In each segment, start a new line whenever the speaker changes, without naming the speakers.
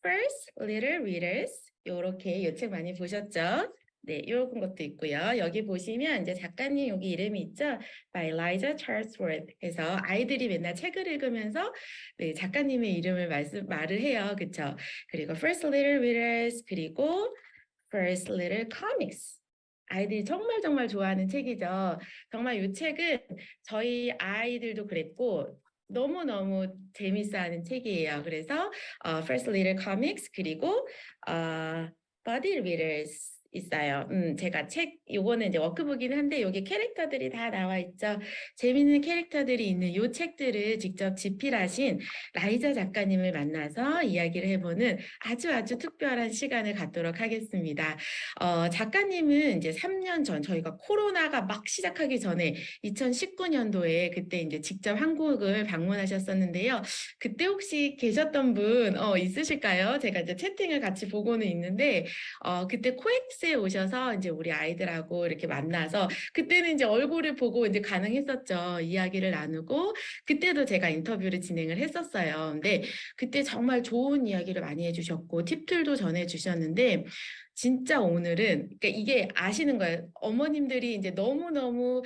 First Little Readers 요렇게 요 책 많이 보셨죠? 네, 요런 것도 있고요. 여기 보시면 이제 작가님 여기 이름이 있죠? By Liza Charlesworth. 그래서 아이들이 맨날 책을 읽으면서 네, 작가님의 이름을 말을 해요. 그렇죠? 그리고 First Little Readers 그리고 First Little Comics. 아이들이 정말 정말 좋아하는 책이죠. 정말 이 책은 저희 아이들도 그랬고 너무너무 재밌어하는 책이에요. 그래서 First Little Comics 그리고 Body Readers 있어요. 제가 요거는 이제 워크북이긴 한데 여기 캐릭터들이 다 나와 있죠. 재밌는 캐릭터들이 있는 요 책들을 직접 집필하신 라이자 작가님을 만나서 이야기를 해보는 아주 특별한 시간을 갖도록 하겠습니다. 작가님은 이제 3년 전 저희가 코로나가 막 시작하기 전에 2019년도에 그때 이제 직접 한국을 방문하셨었는데요. 그때 혹시 계셨던 분 있으실까요? 제가 이제 채팅을 같이 보고는 있는데 그때 코엑스에 오셔서 이제 우리 아이들하고 이렇게 만나서 그때는 이제 얼굴을 보고 이제 가능했었죠. 이야기를 나누고 그때도 제가 인터뷰를 진행을 했었어요. 근데 그때 정말 좋은 이야기를 많이 해주셨고 팁들도 전해주셨는데 진짜 오늘은 그러니까 이게 아시는 거예요. 어머님들이 이제 너무너무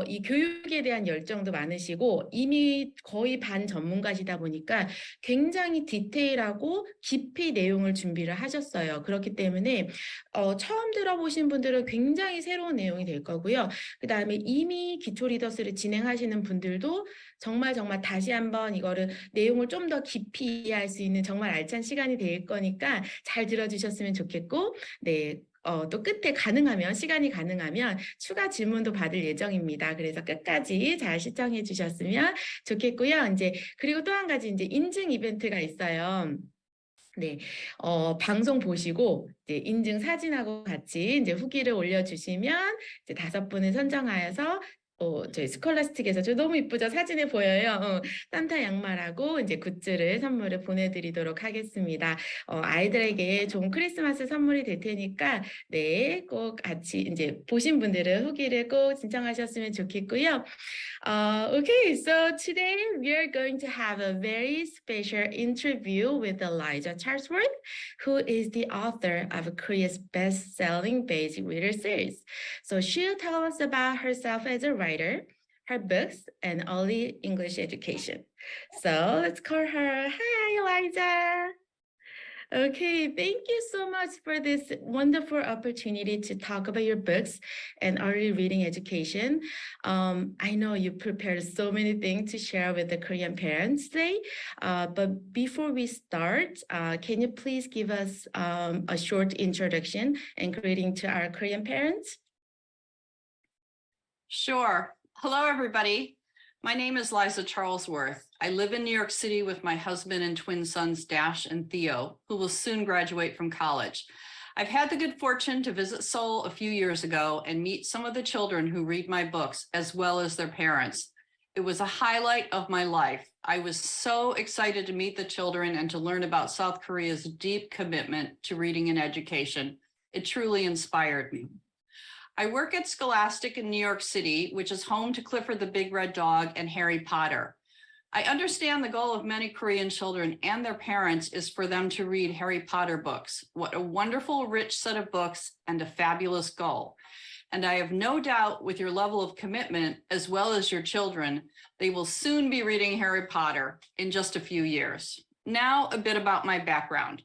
이 교육에 대한 열정도 많으시고 이미 거의 반 전문가시다 보니까 굉장히 디테일하고 깊이 내용을 준비를 하셨어요. 그렇기 때문에 처음 들어보신 분들은 굉장히 새로운 내용이 될 거고요. 그 다음에 이미 기초리더스를 진행하시는 분들도 정말 다시 한번 이거를 내용을 좀 더 깊이 이해할 수 있는 정말 알찬 시간이 될 거니까 잘 들어주셨으면 좋겠고 네. 또 끝에 시간이 가능하면 추가 질문도 받을 예정입니다. 그래서 끝까지 잘 시청해 주셨으면 좋겠고요. 이제 그리고 또 한 가지 이제 인증 이벤트가 있어요. 네, 방송 보시고 이제 인증 사진하고 같이 이제 후기를 올려주시면 이제 5분을 선정하여서 저희 스콜라스틱에서 저 너무 이쁘죠? 사진에 보여요. 산타 양말하고 이제 굿즈를 선물을 보내드리도록 하겠습니다. 아이들에게 좋은 크리스마스 선물이 될 테니까 네, 꼭 같이 이제 보신 분들은 후기를 꼭 신청하셨으면 좋겠고요. Okay, so today we are going to have a very special interview with Liza Charlesworth, who is the author of Korea's best-selling basic reader series. So she'll tell us about herself as a writer, her books, and early English education. So let's call her. Hi, Liza. Okay, thank you so much for this wonderful opportunity to talk about your books and early reading education. I know you prepared so many things to share with the Korean parents today, but before we start, can you please give us a short introduction and greeting to our Korean parents?
Sure. Hello, everybody. My name is Liza Charlesworth. I live in New York City with my husband and twin sons, Dash and Theo, who will soon graduate from college. I've had the good fortune to visit Seoul a few years ago and meet some of the children who read my books, as well as their parents. It was a highlight of my life. I was so excited to meet the children and to learn about South Korea's deep commitment to reading and education. It truly inspired me. I work at Scholastic in New York City, which is home to Clifford the Big Red Dog and Harry Potter. I understand the goal of many Korean children and their parents is for them to read Harry Potter books. What a wonderful, rich set of books and a fabulous goal. And I have no doubt with your level of commitment, as well as your children, they will soon be reading Harry Potter in just a few years. Now, a bit about my background.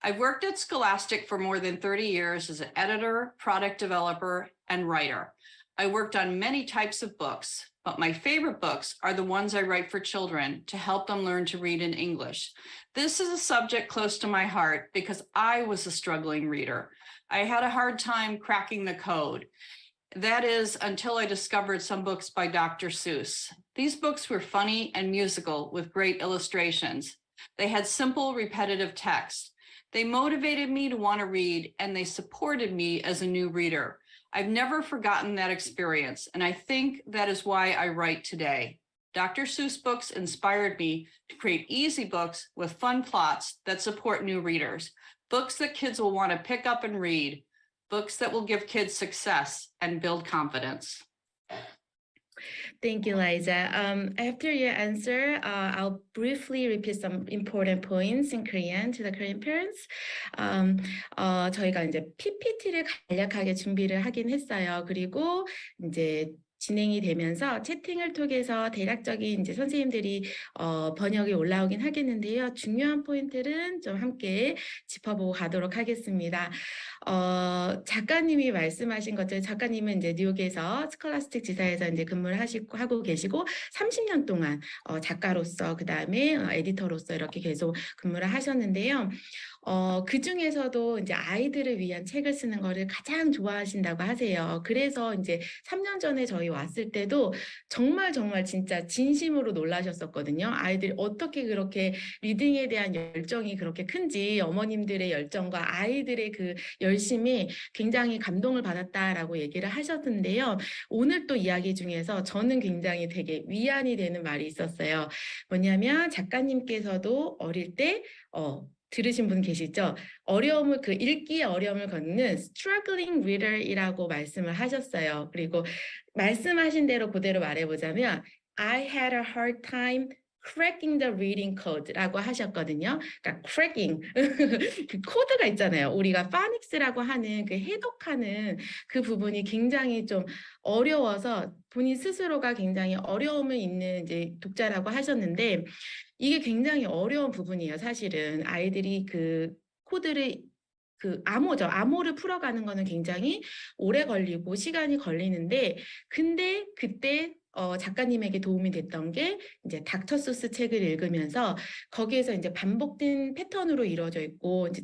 I've worked at Scholastic for more than 30 years as an editor, product developer, and writer. I worked on many types of books, but my favorite books are the ones I write for children to help them learn to read in English. This is a subject close to my heart because I was a struggling reader. I had a hard time cracking the code. That is until I discovered some books by Dr. Seuss. These books were funny and musical with great illustrations. They had simple, repetitive text. They motivated me to want to read, and they supported me as a new reader. I've never forgotten that experience, and I think that is why I write today. Dr. Seuss books inspired me to create easy books with fun plots that support new readers, books that kids will want to pick up and read, books that will give kids success and build confidence.
Thank you, Liza. After your answer, I'll briefly repeat some important points in Korean to the Korean parents. 저희가 이제 PPT를 간략하게 준비를 하긴 했어요. 그리고 이제 진행이 되면서 채팅을 통해서 대략적인 이제 선생님들이 번역이 올라오긴 하겠는데요. 중요한 포인트는 좀 함께 짚어보고 가도록 하겠습니다. 작가님이 말씀하신 것처럼 작가님은 이제 뉴욕에서 스콜라스틱 지사에서 이제 근무를 하고 계시고 30년 동안 작가로서 그다음에 에디터로서 이렇게 계속 근무를 하셨는데요. 그 중에서도 이제 아이들을 위한 책을 쓰는 거를 가장 좋아하신다고 하세요. 그래서 이제 3년 전에 저희 왔을 때도 정말 진짜 진심으로 놀라셨었거든요. 아이들이 어떻게 그렇게 리딩에 대한 열정이 그렇게 큰지 어머님들의 열정과 아이들의 그 열심이 굉장히 감동을 받았다라고 얘기를 하셨는데요. 오늘 또 이야기 중에서 저는 굉장히 되게 위안이 되는 말이 있었어요. 뭐냐면 작가님께서도 어릴 때 들으신 분 계시죠? 어려움을 읽기에 어려움을 겪는 struggling reader이라고 말씀을 하셨어요. 그리고 말씀하신 대로 그대로 말해보자면 I had a hard time cracking the reading code라고 하셨거든요. 그러니까 cracking 그 코드가 있잖아요. 우리가 파닉스라고 하는 그 해독하는 그 부분이 굉장히 좀 어려워서 본인 스스로가 굉장히 어려움을 있는 이제 독자라고 하셨는데 이게 굉장히 어려운 부분이에요. 사실은 아이들이 그 코드를 암호를 풀어가는 거는 굉장히 오래 걸리고 시간이 걸리는데 근데 그때 작가님에게 도움이 됐던 게 이제 닥터 소스 책을 읽으면서 거기에서 이제 반복된 패턴으로 이루어져 있고 이제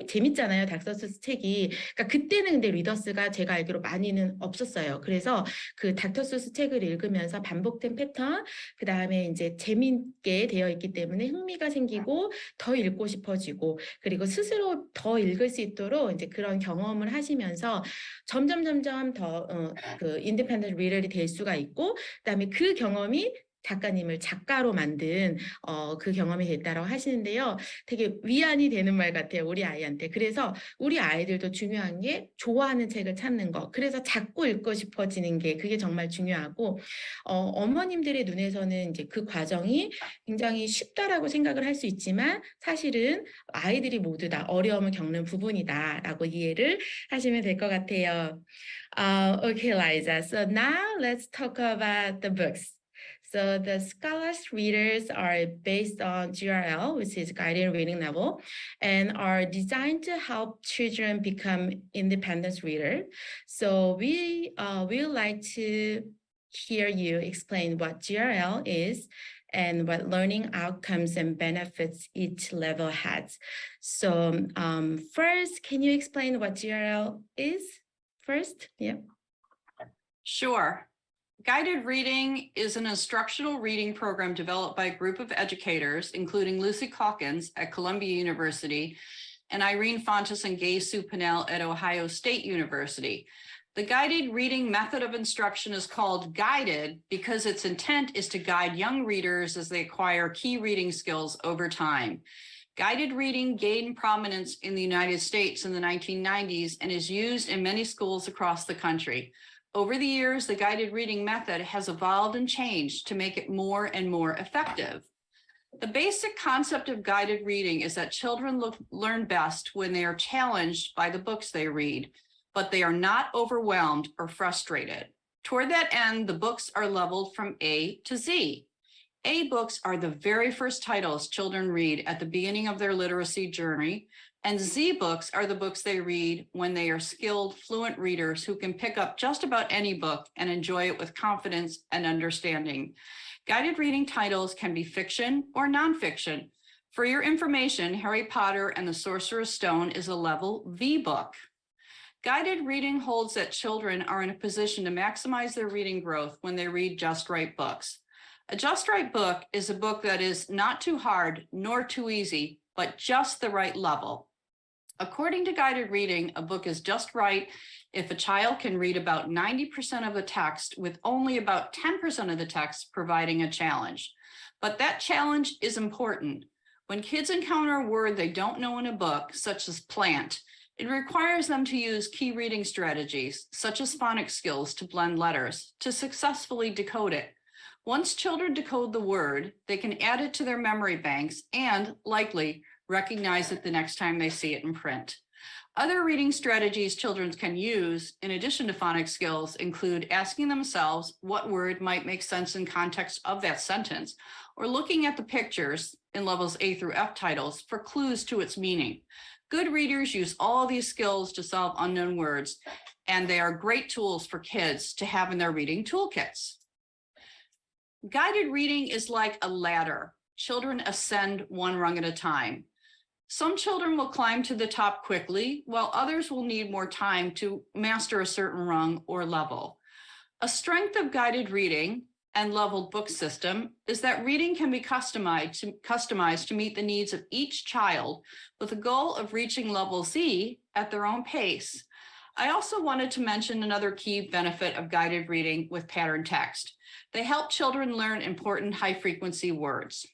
재밌잖아요. 닥터 소스 책이. 그러니까 그때는 근데 리더스가 제가 알기로 많이는 없었어요. 그래서 그 닥터 소스 책을 읽으면서 반복된 패턴 그다음에 이제 재밌게 되어 있기 때문에 흥미가 생기고 더 읽고 싶어지고 그리고 스스로 더 읽을 수 있도록 이제 그런 경험을 하시면서 점점 더 그 인디펜던트 리더리 될 수가 있고 그다음에 그 경험이 작가님을 작가로 만든 그 경험이 됐다고 하시는데요. 되게 위안이 되는 말 같아요. 우리 아이한테. 그래서 우리 아이들도 중요한 게 좋아하는 책을 찾는 거. 그래서 자꾸 읽고 싶어지는 게 그게 정말 중요하고 어머님들의 눈에서는 이제 그 과정이 굉장히 쉽다라고 생각을 할 수 있지만 사실은 아이들이 모두 다 어려움을 겪는 부분이다라고 이해를 하시면 될 것 같아요. Okay, Liza. So now let's talk about the books. So the Scholar's readers are based on GRL, which is guided reading level, and are designed to help children become independent readers. So we would like to hear you explain what GRL is and what learning outcomes and benefits each level has. So first, can you explain what GRL is first? Yeah.
Sure. Guided reading is an instructional reading program developed by a group of educators, including Lucy Calkins at Columbia University and Irene Fontes and Gay Sue Pinnell at Ohio State University. The guided reading method of instruction is called guided because its intent is to guide young readers as they acquire key reading skills over time. Guided reading gained prominence in the United States in the 1990s and is used in many schools across the country. Over the years, the guided reading method has evolved and changed to make it more and more effective. The basic concept of guided reading is that children learn best when they are challenged by the books they read, but they are not overwhelmed or frustrated. Toward that end, the books are leveled from A to Z. A books are the very first titles children read at the beginning of their literacy journey, and Z books are the books they read when they are skilled, fluent readers who can pick up just about any book and enjoy it with confidence and understanding. Guided reading titles can be fiction or nonfiction. For your information, Harry Potter and the Sorcerer's Stone is a level V book. Guided reading holds that children are in a position to maximize their reading growth when they read just right books. A just right book is a book that is not too hard nor too easy, but just the right level. According to guided reading, a book is just right if a child can read about 90% of the text with only about 10% of the text providing a challenge. But that challenge is important. When kids encounter a word they don't know in a book, such as plant, It requires them to use key reading strategies, such as phonics skills to blend letters, to successfully decode it. Once children decode the word, they can add it to their memory banks and, likely, recognize it the next time they see it in print. Other reading strategies children can use, in addition to phonics skills, include asking themselves what word might make sense in context of that sentence, or looking at the pictures in levels A through F titles for clues to its meaning. Good readers use all these skills to solve unknown words, and they are great tools for kids to have in their reading toolkits. Guided reading is like a ladder. Children ascend one rung at a time. Some children will climb to the top quickly, while others will need more time to master a certain rung or level. A strength of guided reading and leveled book system is that reading can be customized to meet the needs of each child with the goal of reaching level Z at their own pace. I also wanted to mention another key benefit of guided reading with pattern text. They help children learn important high-frequency words.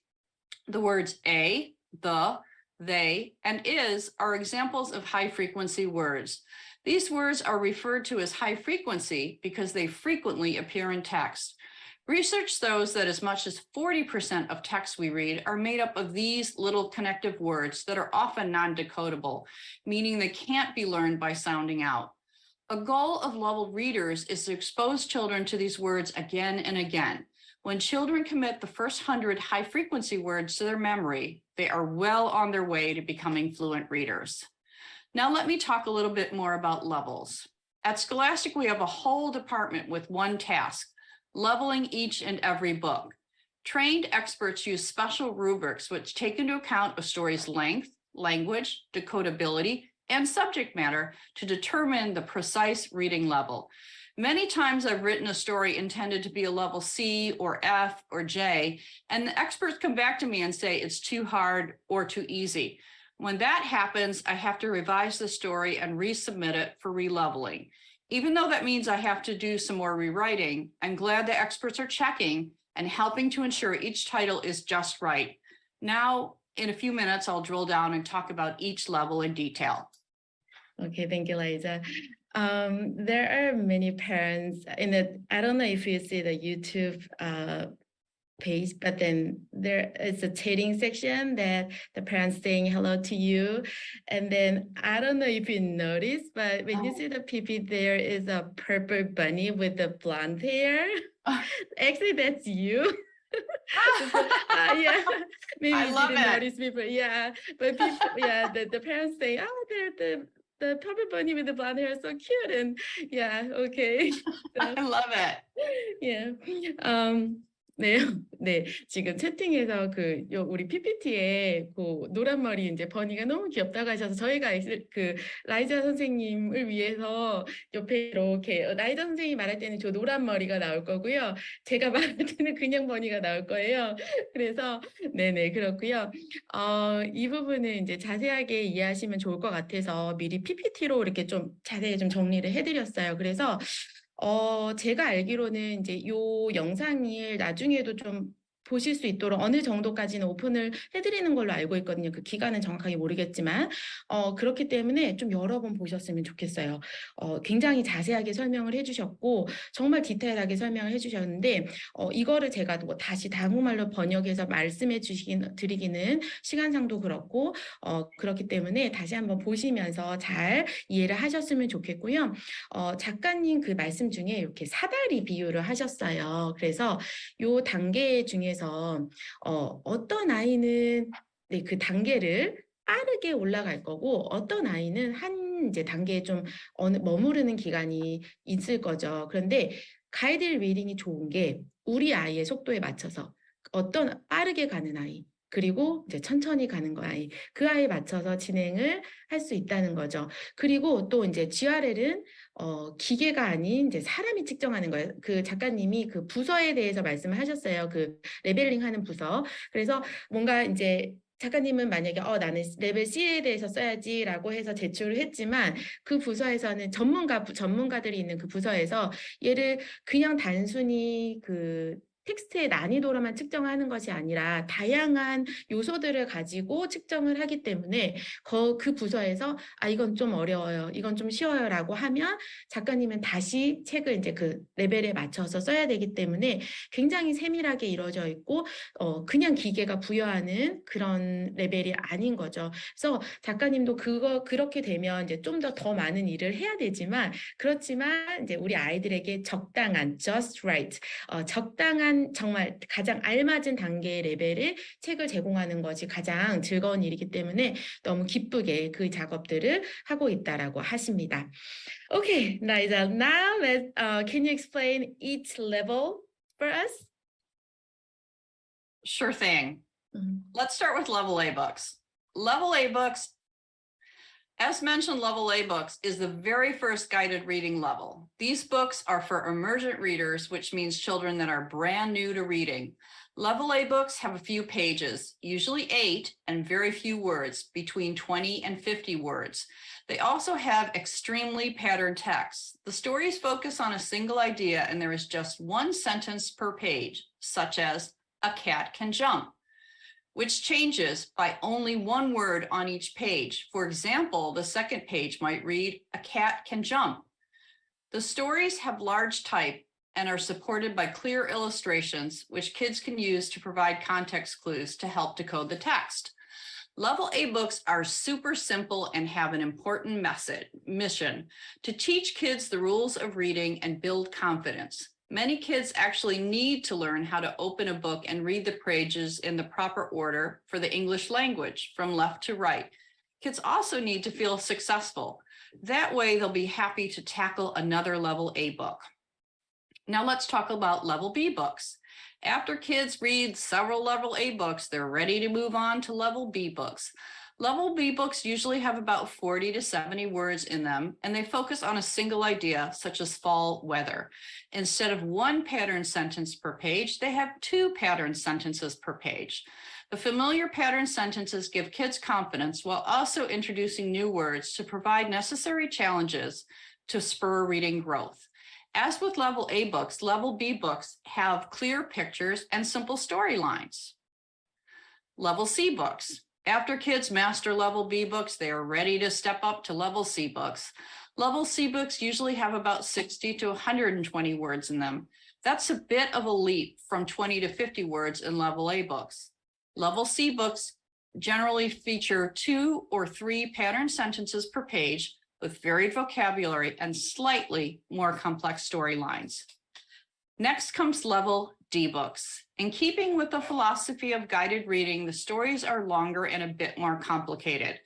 The words a, the, they, and is are examples of high-frequency words. These words are referred to as high frequency because they frequently appear in text. Research shows that as much as 40% of texts we read are made up of these little connective words that are often non-decodable, meaning they can't be learned by sounding out. A goal of leveled readers is to expose children to these words again and again. When children commit the first 100 high-frequency words to their memory, they are well on their way to becoming fluent readers. Now let me talk a little bit more about levels. At Scholastic, we have a whole department with one task, leveling each and every book. Trained experts use special rubrics which take into account a story's length, language, decodability, and subject matter to determine the precise reading level. Many times I've written a story intended to be a level C or F or J, and the experts come back to me and say it's too hard or too easy. When that happens, I have to revise the story and resubmit it for releveling. Even though that means I have to do some more rewriting, I'm glad the experts are checking and helping to ensure each title is just right. Now, in a few minutes, I'll drill down and talk about each level in detail.
Okay, thank you, Liza. There are many parents I don't know if you see the YouTube page, but then there is a chatting section that the parents saying hello to you. And then I don't know if you noticed, but when you see the PP, there is a purple bunny with the blonde hair. Actually, that's you. Yeah, maybe
I
you
love
didn't
it.
notice before. Yeah, but people, yeah, the parents say, oh, they're the purple bunny with the blonde hair is so cute. And yeah, okay. So,
I love it.
yeah. 네, 네. 지금 채팅에서 우리 PPT에 노란 머리 이제 버니가 너무 귀엽다고 하셔서 저희가 그 라이자 선생님을 위해서 옆에 이렇게 라이자 선생님이 말할 때는 저 노란 머리가 나올 거고요. 제가 말할 때는 그냥 버니가 나올 거예요. 그래서 네네 그렇고요. 이 부분은 이제 자세하게 이해하시면 좋을 것 같아서 미리 PPT로 이렇게 좀 자세히 좀 정리를 해드렸어요. 그래서 제가 알기로는 이제 요 영상을 나중에도 좀 보실 수 있도록 어느 정도까지는 오픈을 해드리는 걸로 알고 있거든요. 그 기간은 정확하게 모르겠지만 그렇기 때문에 좀 여러 번 보셨으면 좋겠어요. 굉장히 자세하게 설명을 해주셨고 정말 디테일하게 설명을 해주셨는데 이거를 제가 뭐 다시 한국말로 번역해서 말씀해 드리기는 시간상도 그렇고 그렇기 때문에 다시 한번 보시면서 잘 이해를 하셨으면 좋겠고요. 작가님 그 말씀 중에 이렇게 사다리 비유를 하셨어요. 그래서 요 단계 중에서 어떤 아이는 네, 그 단계를 빠르게 올라갈 거고 어떤 아이는 한 이제 단계에 좀 머무르는 기간이 있을 거죠. 그런데 가이드 리딩이 좋은 게 우리 아이의 속도에 맞춰서 어떤 빠르게 가는 아이 그리고 이제 천천히 가는 아이 그 아이에 맞춰서 진행을 할 수 있다는 거죠. 그리고 또 이제 GRL은 기계가 아닌 이제 사람이 측정하는 거예요. 그 작가님이 그 부서에 대해서 말씀을 하셨어요. 그 레벨링하는 부서. 그래서 뭔가 이제 작가님은 만약에 나는 레벨 C에 대해서 써야지라고 해서 제출을 했지만 그 부서에서는 전문가들이 있는 그 부서에서 얘를 그냥 단순히 그 텍스트의 난이도로만 측정하는 것이 아니라 다양한 요소들을 가지고 측정을 하기 때문에 그 부서에서 이건 좀 어려워요, 이건 좀 쉬워요라고 하면 작가님은 다시 책을 이제 그 레벨에 맞춰서 써야 되기 때문에 굉장히 세밀하게 이루어져 있고 그냥 기계가 부여하는 그런 레벨이 아닌 거죠. 그래서 작가님도 그렇게 되면 이제 좀 더 많은 일을 해야 되지만 그렇지만 이제 우리 아이들에게 적당한 just right, 적당한 정말 가장 알맞은 단계의 레벨의 책을 제공하는 것이 가장 즐거운 일이기 때문에 너무 기쁘게 그 작업들을 하고 있다라고 하십니다. Okay, Liza, now can you explain each level for us?
Sure thing.
Mhm.
Let's start with level A books. Level A books, as mentioned, level A books is the very first guided reading level. These books are for emergent readers, which means children that are brand new to reading. Level A books have a few pages, usually 8, and very few words, between 20 and 50 words. They also have extremely patterned text. The stories focus on a single idea, and there is just one sentence per page, such as, "A cat can jump," which changes by only one word on each page. For example, the second page might read, "A cat can jump." The stories have large type and are supported by clear illustrations, which kids can use to provide context clues to help decode the text. Level A books are super simple and have an important mission to teach kids the rules of reading and build confidence. Many kids actually need to learn how to open a book and read the pages in the proper order for the English language, from left to right. Kids also need to feel successful. That way, they'll be happy to tackle another level A book. Now let's talk about level B books. After kids read several level A books, they're ready to move on to level B books. Level B books usually have about 40 to 70 words in them, and they focus on a single idea, such as fall weather. Instead of one pattern sentence per page, they have 2 pattern sentences per page. The familiar pattern sentences give kids confidence while also introducing new words to provide necessary challenges to spur reading growth. As with level A books, level B books have clear pictures and simple storylines. Level C books. After kids master level B books, they are ready to step up to level C books. Level C books usually have about 60 to 120 words in them. That's a bit of a leap from 20 to 50 words in level A books. Level C books generally feature 2 or 3 pattern sentences per page with varied vocabulary and slightly more complex storylines. Next comes level D books. In keeping with the philosophy of guided reading, the stories are longer and a bit more complicated.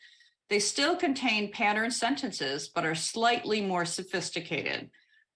They still contain pattern sentences, but are slightly more sophisticated.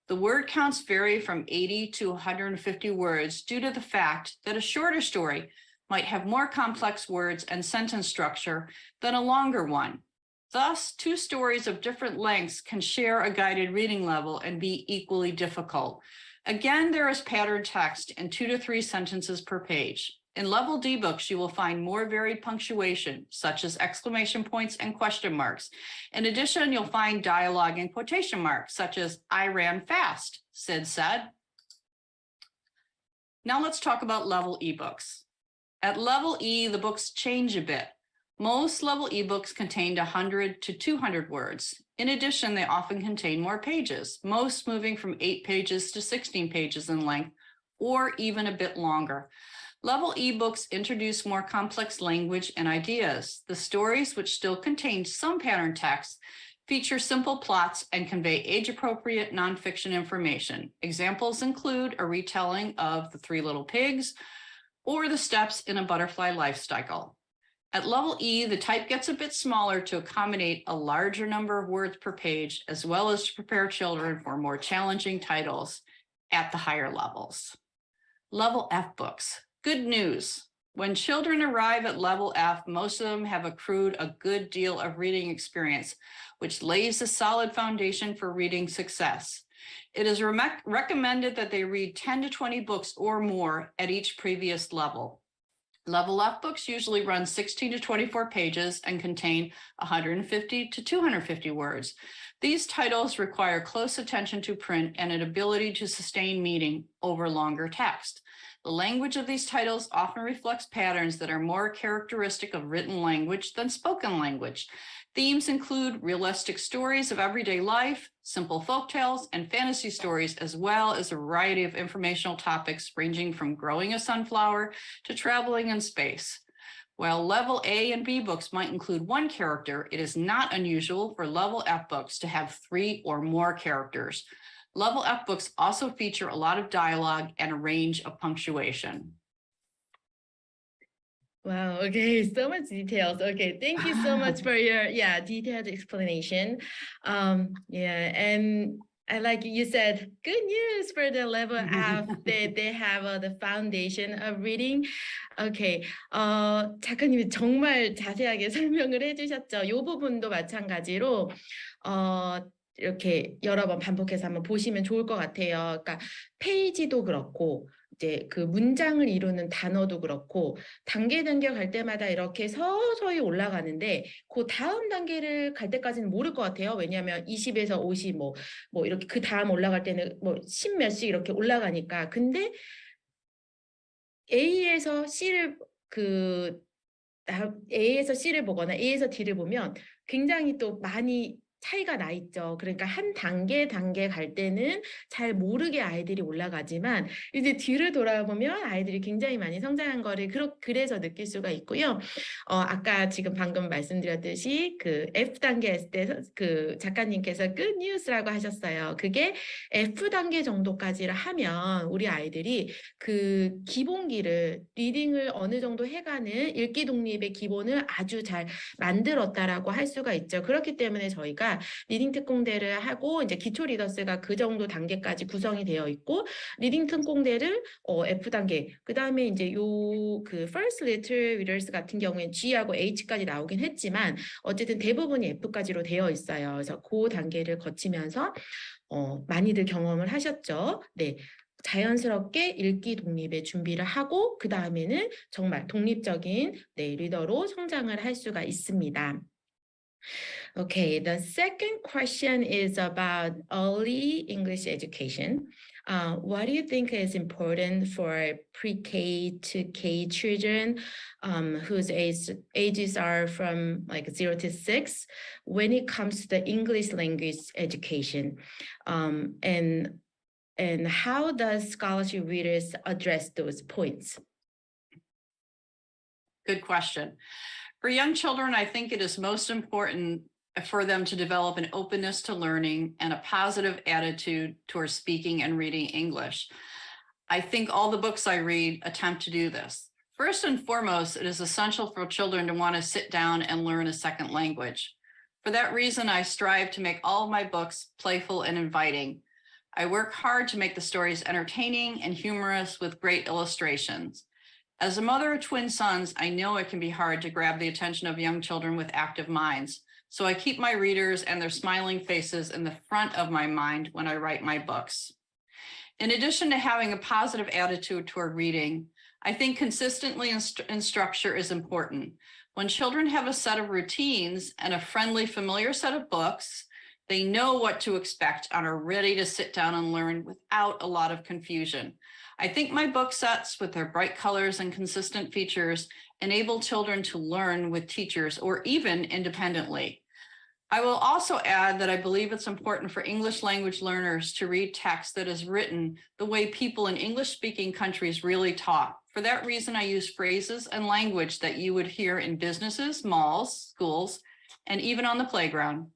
The word counts vary from 80 to 150 words due to the fact that a shorter story might have more complex words and sentence structure than a longer one. Thus, 2 stories of different lengths can share a guided reading level and be equally difficult. Again, there is patterned text and 2 to 3 sentences per page. In level D books, you will find more varied punctuation, such as exclamation points and question marks. In addition, you'll find dialogue and quotation marks, such as, "I ran fast," Sid said. Now let's talk about level E books. At level E, the books change a bit. Most level ebooks contained 100 to 200 words. In addition, they often contain more pages, most moving from 8 pages to 16 pages in length, or even a bit longer. Level ebooks introduce more complex language and ideas. The stories, which still contain some pattern text, feature simple plots and convey age-appropriate nonfiction information. Examples include a retelling of The 3 Little Pigs or the steps in a butterfly life cycle. At level E, the type gets a bit smaller to accommodate a larger number of words per page, as well as to prepare children for more challenging titles at the higher levels. Level F books. Good news. When children arrive at level F, most of them have accrued a good deal of reading experience, which lays a solid foundation for reading success. It is recommended that they read 10 to 20 books or more at each previous level. Level F books usually run 16 to 24 pages and contain 150 to 250 words. These titles require close attention to print and an ability to sustain meaning over longer text. The language of these titles often reflects patterns that are more characteristic of written language than spoken language. Themes include realistic stories of everyday life, simple folktales, and fantasy stories, as well as a variety of informational topics ranging from growing a sunflower to traveling in space. While level A and B books might include one character, it is not unusual for level F books to have 3 or more characters. Level F books also feature a lot of dialogue and a range of punctuation.
Wow, okay, so much details. Okay, thank you so much for your detailed explanation. And I like you said, good news for the level F. They have the foundation of reading. Okay, 작가님이 정말 자세하게 설명을 해주셨죠. 이 부분도 마찬가지로 이렇게 여러 번 반복해서 한번 보시면 좋을 것 같아요. 그러니까 페이지도 그렇고 이제 그 문장을 이루는 단어도 그렇고 단계 갈 때마다 이렇게 서서히 올라가는데 그 다음 단계를 갈 때까지는 모를 것 같아요. 왜냐하면 20에서 50 뭐 이렇게 그 다음 올라갈 때는 뭐 10 몇씩 이렇게 올라가니까. 근데 A에서 C를 A에서 C를 보거나 A에서 D를 보면 굉장히 또 많이 차이가 나 있죠. 그러니까 한 단계 갈 때는 잘 모르게 아이들이 올라가지만 이제 뒤를 돌아보면 아이들이 굉장히 많이 성장한 거를 그래서 느낄 수가 있고요. 아까 지금 방금 말씀드렸듯이 그 F 단계 했을 때 그 작가님께서 good news라고 하셨어요. 그게 F 단계 정도까지를 하면 우리 아이들이 그 기본기를 리딩을 어느 정도 해가는 읽기 독립의 기본을 아주 잘 만들었다라고 할 수가 있죠. 그렇기 때문에 저희가 리딩 특공대를 하고 이제 기초 리더스가 그 정도 단계까지 구성이 되어 있고 리딩 특공대를 F 단계 그다음에 이제 요 그 first little readers 같은 경우엔 G하고 H까지 나오긴 했지만 어쨌든 대부분이 F까지로 되어 있어요. 그래서 그 단계를 거치면서 많이들 경험을 하셨죠. 네. 자연스럽게 읽기 독립의 준비를 하고 그 다음에는 정말 독립적인 리더로 성장을 할 수가 있습니다. Okay, the second question is about early English education. What do you think is important for pre-K to K children whose ages are from like 0 to 6 when it comes to the English language education? And how does scholarship readers address those points?
Good question. For young children, I think it is most important for them to develop an openness to learning and a positive attitude towards speaking and reading English. I think all the books I read attempt to do this. First and foremost, it is essential for children to want to sit down and learn a second language. For that reason, I strive to make all of my books playful and inviting. I work hard to make the stories entertaining and humorous with great illustrations. As a mother of twin sons, I know it can be hard to grab the attention of young children with active minds. So I keep my readers and their smiling faces in the front of my mind when I write my books. In addition to having a positive attitude toward reading, I think consistency in structure is important. When children have a set of routines and a friendly, familiar set of books, they know what to expect and are ready to sit down and learn without a lot of confusion. I think my book sets with their bright colors and consistent features enable children to learn with teachers or even independently. I will also add that I believe it's important for English language learners to read text that is written the way people in English-speaking countries really talk. For that reason, I use phrases and language that you would hear in businesses, malls, schools, and even on the playground.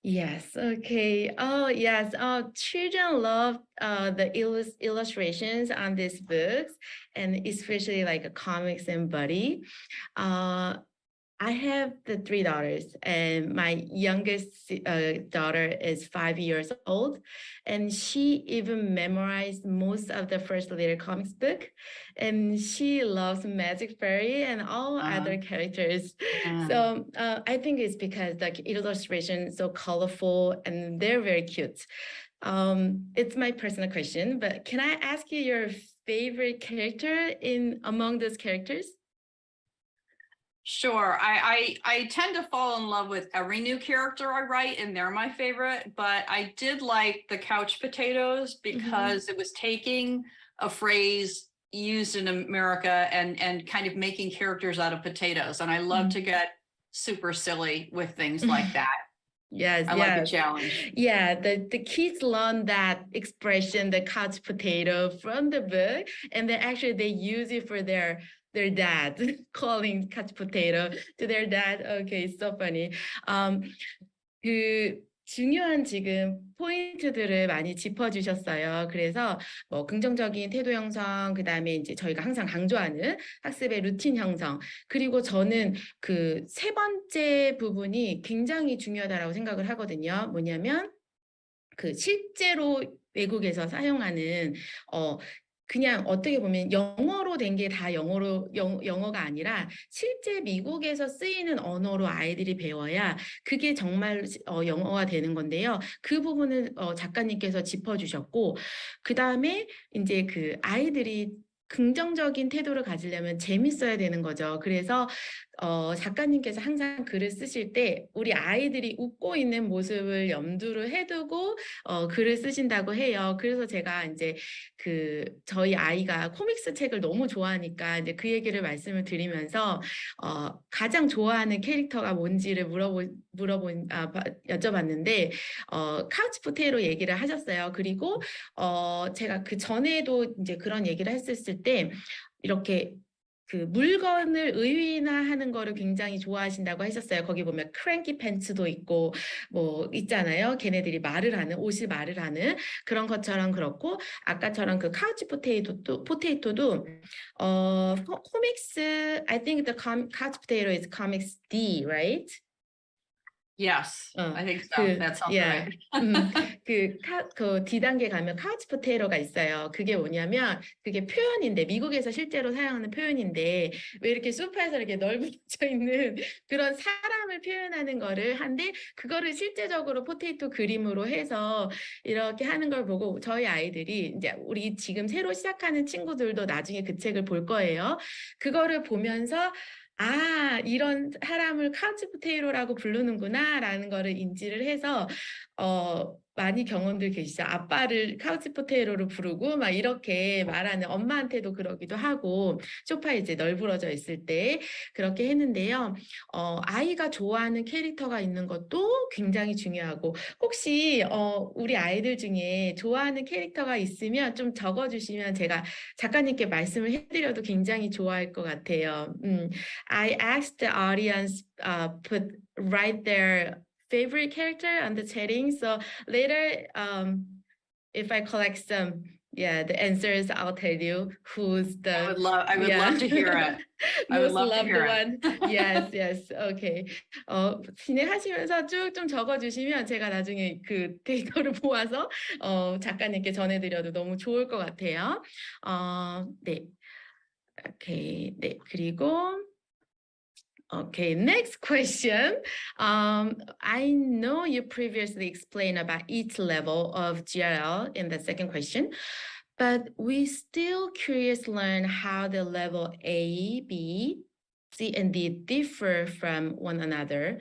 Yes, okay. Oh, yes. Children love the illustrations on these books, and especially like comics and Buddy. I have the 3 daughters, and my youngest daughter is 5 years old, and she even memorized most of the first little comics book, and she loves Magic Fairy and all other characters. So I think it's because the illustration is so colorful and they're very cute. It's my personal question, but can I ask you your favorite character among those characters?
Sure. I tend to fall in love with every new character I write, and they're my favorite. But I did like the couch potatoes because it was taking a phrase used in America and kind of making characters out of potatoes. And I love to get super silly with things like that.
Yes,
I like a challenge.
Yeah, the kids learn that expression, the couch potato, from the book, and then actually they use it for their dad, calling couch potato to their dad. Okay, so funny. 그 중요한 지금 포인트들을 많이 짚어주셨어요. 그래서 뭐 긍정적인 태도 형성, 그다음에 이제 저희가 항상 강조하는 학습의 루틴 형성, 그리고 저는 그 세 번째 부분이 굉장히 중요하다고 생각을 하거든요. 뭐냐면 그 실제로 외국에서 사용하는 그냥 어떻게 보면 영어로 된 게 다 영어가 아니라 실제 미국에서 쓰이는 언어로 아이들이 배워야 그게 정말 영어가 되는 건데요. 그 부분은 작가님께서 짚어주셨고, 그 다음에 이제 그 아이들이 긍정적인 태도를 가지려면 재밌어야 되는 거죠. 그래서 작가님께서 항상 글을 쓰실 때 우리 아이들이 웃고 있는 모습을 염두를 해두고 글을 쓰신다고 해요. 그래서 제가 이제 그 저희 아이가 코믹스 책을 너무 좋아하니까 이제 그 얘기를 말씀을 드리면서 가장 좋아하는 캐릭터가 뭔지를 여쭤봤는데 카우치 포테이토 얘기를 하셨어요. 그리고 제가 그 전에도 이제 그런 얘기를 했었을 때 이렇게 그 물건을 의인화하는 거를 굉장히 좋아하신다고 하셨어요. 거기 보면 크랭키 팬츠도 있고 뭐 있잖아요. 걔네들이 옷이 말을 하는 그런 것처럼 그렇고, 아까처럼 그 카우치 포테이토도 코믹스, I think the couch potato is comics D, right?
Yes, I think so. That sounds right.
그 D단계 가면 카우치 포테이토가 있어요. 그게 뭐냐면 그게 표현인데, 미국에서 실제로 사용하는 표현인데, 왜 이렇게 소파에서 이렇게 널브러져 있는 그런 사람을 표현하는 거를 한데, 그거를 실제적으로 포테이토 그림으로 해서 이렇게 하는 걸 보고 저희 아이들이 이제 우리 지금 새로 시작하는 친구들도 나중에 그 책을 볼 거예요. 그거를 보면서 이런 사람을 카우치 포테이토라고 부르는구나 라는 거를 인지를 해서 많이 경험들 계시죠. 아빠를 카우치 포테이토로 부르고 막 이렇게 말하는, 엄마한테도 그러기도 하고 소파에 이제 널브러져 있을 때 그렇게 했는데요. 아이가 좋아하는 캐릭터가 있는 것도 굉장히 중요하고, 혹시 우리 아이들 중에 좋아하는 캐릭터가 있으면 좀 적어주시면 제가 작가님께 말씀을 해드려도 굉장히 좋아할 것 같아요. I asked the audience write their favorite character on the chatting. So later, if I collect some, the answers, I'll tell you who's the.
I would love to hear it. I would love to hear it.
Yes. Okay. 진행하시면서 쭉 좀 적어주시면 제가 나중에 그 데이터를 모아서 작가님께 전해드려도 너무 좋을 것 같아요. 네. 오케이. 네. 그리고. Okay, next question. I know you previously explained about each level of GRL in the second question, but we still curious to learn how the level A, B, C, and D differ from one another.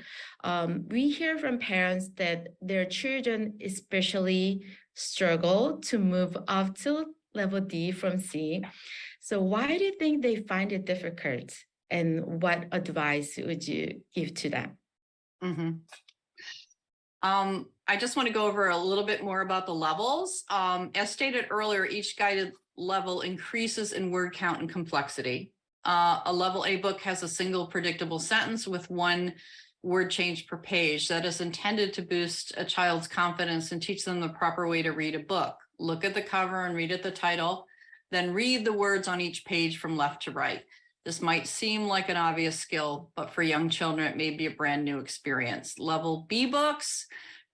We hear from parents that their children especially struggle to move up to level D from C. So why do you think they find it difficult? And what advice would you give to them?
I just want to go over a little bit more about the levels. As stated earlier, each guided level increases in word count and complexity. A level A book has a single predictable sentence with one word change per page that is intended to boost a child's confidence and teach them the proper way to read a book. Look at the cover and read at the title, then read the words on each page from left to right. This might seem like an obvious skill, but for young children, it may be a brand new experience. Level B books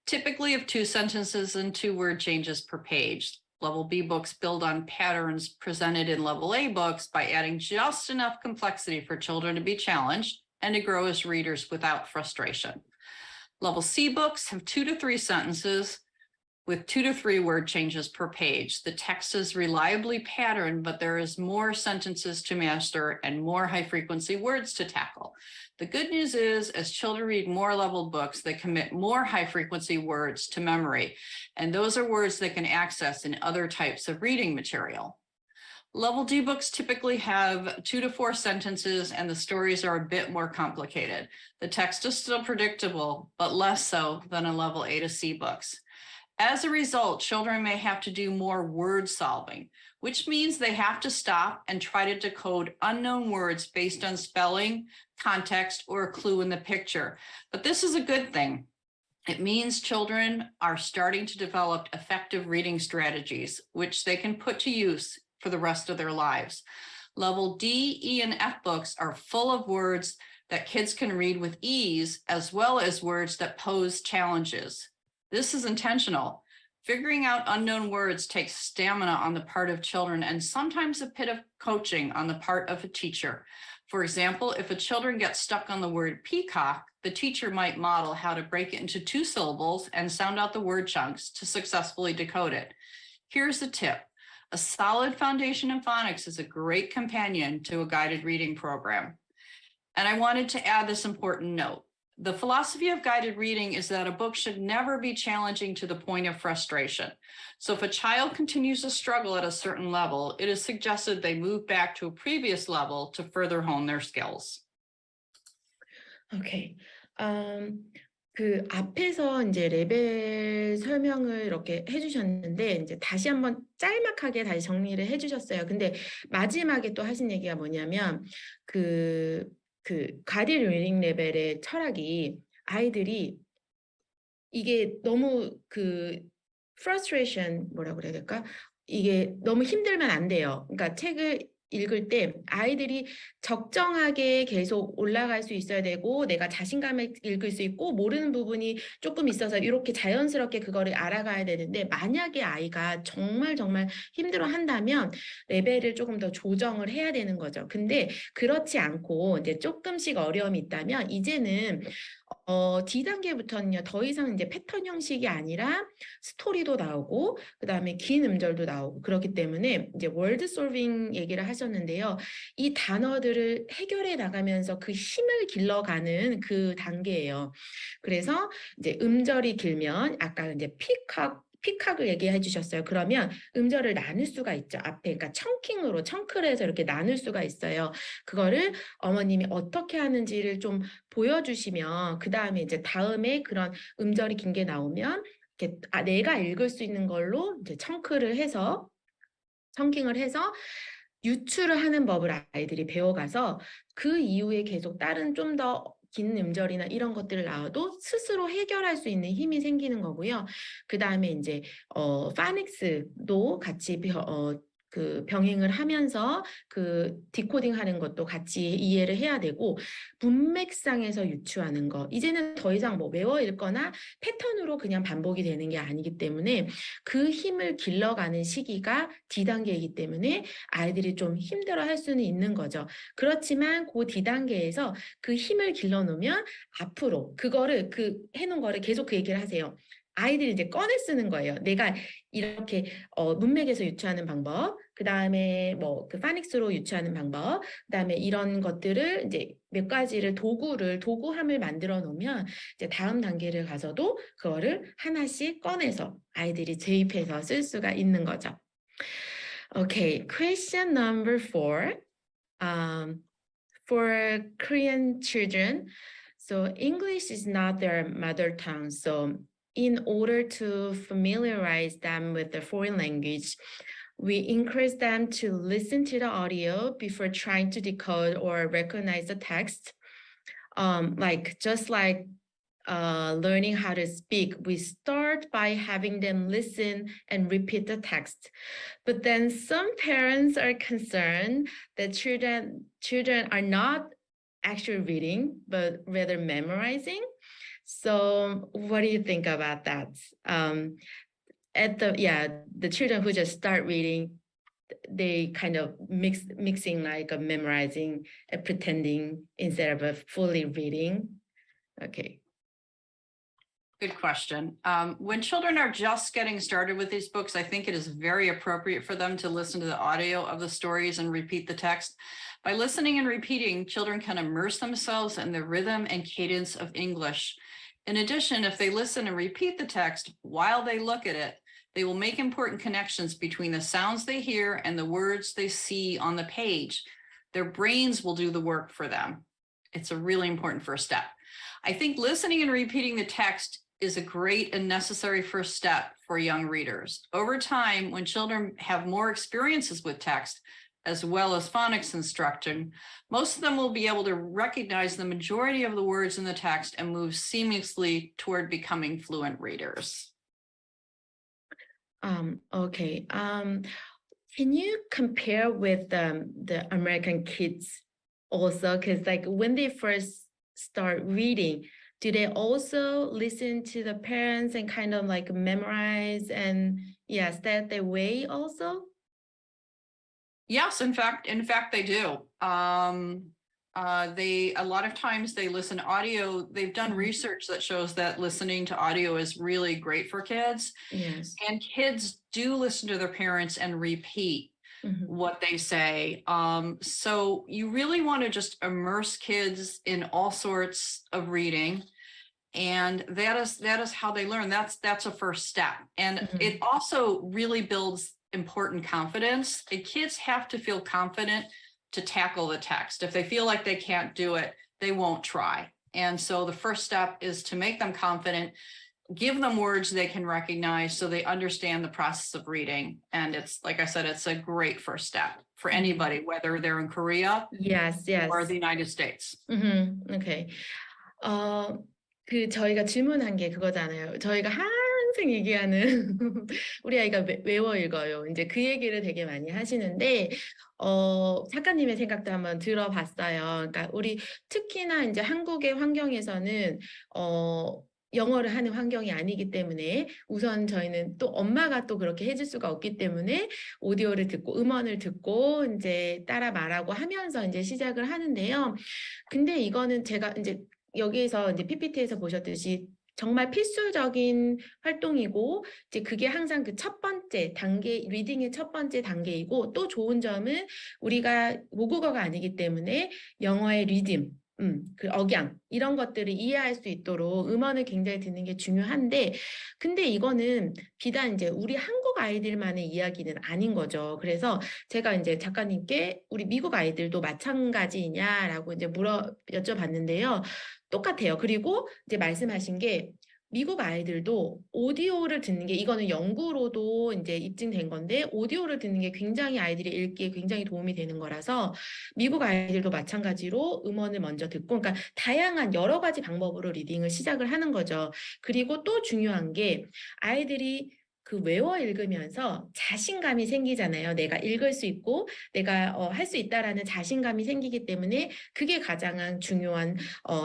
typically have 2 sentences and 2 word changes per page. Level B books build on patterns presented in level A books by adding just enough complexity for children to be challenged and to grow as readers without frustration. Level C books have 2 to 3 sentences with 2 to 3 word changes per page. The text is reliably patterned, but there is more sentences to master and more high-frequency words to tackle. The good news is, as children read more level books, they commit more high-frequency words to memory, and those are words they can access in other types of reading material. Level D books typically have 2 to 4 sentences, and the stories are a bit more complicated. The text is still predictable, but less so than in level A to C books. As a result, children may have to do more word solving, which means they have to stop and try to decode unknown words based on spelling, context, or a clue in the picture. But this is a good thing. It means children are starting to develop effective reading strategies, which they can put to use for the rest of their lives. Level D, E, and F books are full of words that kids can read with ease, as well as words that pose challenges. This is intentional. Figuring out unknown words takes stamina on the part of children and sometimes a bit of coaching on the part of a teacher. For example, if a children get stuck on the word peacock, the teacher might model how to break it into 2 syllables and sound out the word chunks to successfully decode it. Here's the tip. A solid foundation in phonics is a great companion to a guided reading program. And I wanted to add this important note. The philosophy of guided reading is that a book should never be challenging to the point of frustration. So if a child continues to struggle at a certain level, it is suggested they move back to a previous level to further hone their skills.
Okay. 그 앞에서 이제 레벨 설명을 이렇게 해주셨는데 이제 다시 한번 짤막하게 다시 정리를 해주셨어요. 근데 마지막에 또 하신 얘기가 뭐냐면 그 가이드 리딩 레벨의 철학이 아이들이 이게 너무 frustration 뭐라고 그래야 될까? 이게 너무 힘들면 안 돼요. 그러니까 책을 읽을 때 아이들이 적정하게 계속 올라갈 수 있어야 되고 내가 자신감을 읽을 수 있고 모르는 부분이 조금 있어서 이렇게 자연스럽게 그거를 알아가야 되는데 만약에 아이가 정말 힘들어 한다면 레벨을 조금 더 조정을 해야 되는 거죠. 근데 그렇지 않고 이제 조금씩 어려움이 있다면 이제는 D단계부터는요, 더 이상 이제 패턴 형식이 아니라 스토리도 나오고, 그 다음에 긴 음절도 나오고, 그렇기 때문에 이제 월드 솔빙 얘기를 하셨는데요. 이 단어들을 해결해 나가면서 그 힘을 길러가는 그 단계예요. 그래서 이제 음절이 길면, 아까 이제 피카를 얘기해 주셨어요. 그러면 음절을 나눌 수가 있죠. 앞에 그러니까 청크를 해서 이렇게 나눌 수가 있어요. 그거를 어머님이 어떻게 하는지를 좀 보여주시면 그 다음에 이제 다음에 그런 음절이 긴 게 나오면 이렇게 내가 읽을 수 있는 걸로 이제 청킹을 해서 유추를 하는 법을 아이들이 배워가서 그 이후에 계속 다른 좀 더 긴 음절이나 이런 것들을 나와도 스스로 해결할 수 있는 힘이 생기는 거고요. 그 다음에 이제 파닉스도 같이 병행을 하면서 디코딩하는 것도 같이 이해를 해야 되고 문맥상에서 유추하는 거 이제는 더 이상 뭐 외워 읽거나 패턴으로 그냥 반복이 되는 게 아니기 때문에 그 힘을 길러가는 시기가 D단계이기 때문에 아이들이 좀 힘들어할 수는 있는 거죠. 그렇지만 그 D단계에서 그 힘을 길러놓으면 앞으로 그거를 해놓은 거를 계속 그 얘기를 하세요. 아이들이 이제 꺼내 쓰는 거예요. 내가 이렇게 문맥에서 유추하는 방법, 그 다음에 파닉스로 유추하는 방법, 그 다음에 이런 것들을 이제 몇 가지를 도구함을 만들어 놓으면 이제 다음 단계를 가서도 그거를 하나씩 꺼내서 아이들이 재입해서 쓸 수가 있는 거죠. Okay, question number 4. For Korean children, so English is not their mother tongue, so in order to familiarize them with the foreign language, we encourage them to listen to the audio before trying to decode or recognize the text. Just like learning how to speak, we start by having them listen and repeat the text. But then some parents are concerned that children are not actually reading, but rather memorizing. So what do you think about that? The children who just start reading, they kind of mixing like a memorizing and pretending instead of a fully reading. Okay.
Good question. When children are just getting started with these books, I think it is very appropriate for them to listen to the audio of the stories and repeat the text. By listening and repeating, children can immerse themselves in the rhythm and cadence of English. In addition, if they listen and repeat the text while they look at it, they will make important connections between the sounds they hear and the words they see on the page. Their brains will do the work for them. It's a really important first step. I think listening and repeating the text is a great and necessary first step for young readers. Over time, when children have more experiences with text, as well as phonics instruction, most of them will be able to recognize the majority of the words in the text and move seamlessly toward becoming fluent readers.
Okay. Can you compare with the American kids also? Because like when they first start reading, do they also listen to the parents and kind of like memorize and yes, that the way also?
Yes, in fact, they do. They a lot of times they listen audio. They've done research that shows that listening to audio is really great for kids.
Yes.
And kids do listen to their parents and repeat what they say. So you really want to just immerse kids in all sorts of reading. And that is how they learn. That's a first step. And it also really builds important confidence. The kids have to feel confident to tackle the text. If they feel like they can't do it, they won't try. And so the first step is to make them confident, give them words they can recognize so they understand the process of reading. And it's, like I said, it's a great first step for anybody, whether they're in Korea
yes.
or the United States.
Okay. 그 저희가 질문한 게 그거잖아요. 저희가 항상 얘기하는 우리 아이가 외워 읽어요. 이제 그 얘기를 되게 많이 하시는데 작가님의 생각도 한번 들어봤어요. 그러니까 우리 특히나 이제 한국의 환경에서는 영어를 하는 환경이 아니기 때문에 우선 저희는 또 엄마가 또 그렇게 해줄 수가 없기 때문에 오디오를 듣고 음원을 듣고 이제 따라 말하고 하면서 이제 시작을 하는데요. 근데 이거는 제가 이제 여기에서 이제 PPT에서 보셨듯이 정말 필수적인 활동이고 이제 그게 항상 그 첫 번째 단계 리딩의 첫 번째 단계이고 또 좋은 점은 우리가 모국어가 아니기 때문에 영어의 리듬 그 억양 이런 것들을 이해할 수 있도록 음원을 굉장히 듣는 게 중요한데 근데 이거는 비단 이제 우리 한국 아이들만의 이야기는 아닌 거죠. 그래서 제가 이제 작가님께 우리 미국 아이들도 마찬가지냐라고 이제 여쭤봤는데요. 똑같아요. 그리고 이제 말씀하신 게 미국 아이들도 오디오를 듣는 게 이거는 연구로도 이제 입증된 건데 오디오를 듣는 게 굉장히 아이들이 읽기에 굉장히 도움이 되는 거라서 미국 아이들도 마찬가지로 음원을 먼저 듣고 그러니까 다양한 여러 가지 방법으로 리딩을 시작을 하는 거죠. 그리고 또 중요한 게 아이들이 그 외워 읽으면서 자신감이 생기잖아요. 내가 읽을 수 있고 내가 할 수 있다라는 자신감이 생기기 때문에 그게 가장 중요한